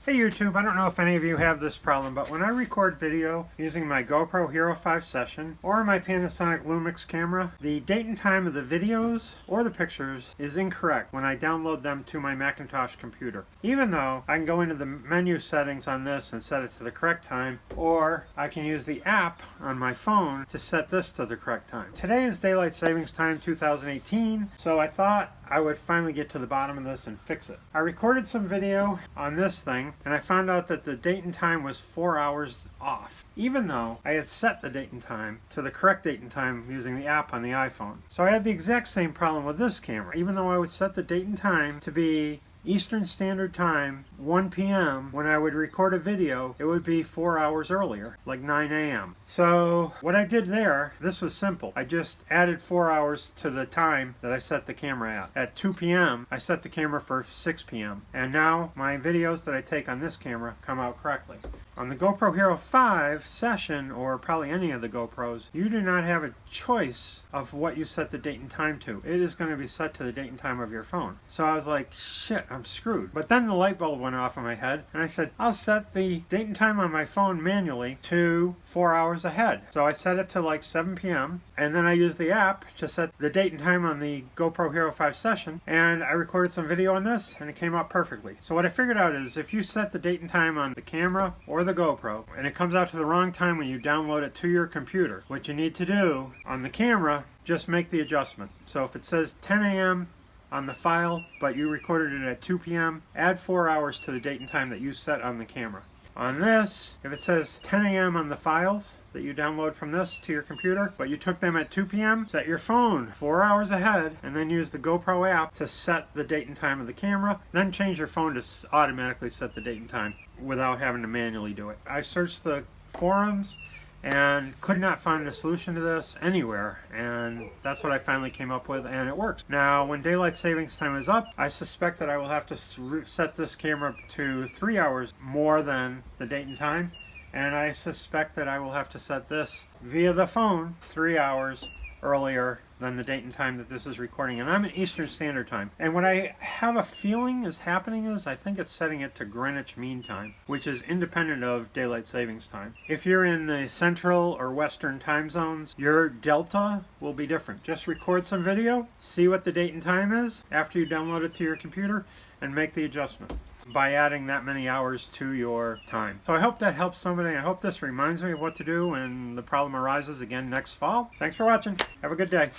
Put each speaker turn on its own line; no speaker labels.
Hey YouTube, I don't know if any of you have this problem, but when I record video using my GoPro Hero 5 Session or my Panasonic Lumix camera, the date and time of the videos or the pictures is incorrect when I download them to my Macintosh computer. Even though I can go into the menu settings on this and set it to the correct time, or I can use the app on my phone to set this to the correct time. Today is Daylight Savings Time 2018, so I thought I would finally get to the bottom of this and fix it. I recorded some video on this thing and I found out that the date and time was 4 hours off, even though I had set the date and time to the correct date and time using the app on the iPhone. So I had the exact same problem with this camera. Even though I would set the date and time to be Eastern Standard Time, 1 p.m. when I would record a video, it would be 4 hours earlier, like 9 a.m. So what I did there, this was simple. I just added 4 hours to the time that I set the camera at. At 2 p.m., I set the camera for 6 p.m. And now my videos that I take on this camera come out correctly. On the GoPro Hero 5 Session, or probably any of the GoPros, you do not have a choice of what you set the date and time to. It is going to be set to the date and time of your phone. So I was like, shit, I'm screwed. But then the light bulb went off in my head, and I said, I'll set the date and time on my phone manually to 4 hours ahead. So I set it to like 7 p.m., and then I used the app to set the date and time on the GoPro Hero 5 Session, and I recorded some video on this, and it came out perfectly. So what I figured out is if you set the date and time on the camera or the GoPro, and it comes out to the wrong time when you download it to your computer, what you need to do on the camera, just make the adjustment. So if it says 10 a.m. on the file, but you recorded it at 2 p.m., add 4 hours to the date and time that you set on the camera. On this, if it says 10 a.m. on the files that you download from this to your computer, but you took them at 2 p.m., set your phone 4 hours ahead, and then use the GoPro app to set the date and time of the camera, then change your phone to automatically set the date and time without having to manually do it. I searched the forums and could not find a solution to this anywhere, and that's what I finally came up with, and it works. Now when daylight savings time is up, I suspect that I will have to set this camera to 3 hours more than the date and time, and I suspect that I will have to set this via the phone 3 hours earlier than the date and time that this is recording, and I'm in Eastern Standard Time. And what I have a feeling is happening is I think it's setting it to Greenwich Mean Time, which is independent of daylight savings time. If you're in the central or western time zones, your delta will be different. Just record some video, see what the date and time is after you download it to your computer, and make the adjustment by adding that many hours to your time. So I hope that helps somebody. I hope this reminds me of what to do when the problem arises again next fall. Thanks for watching. Have a good day.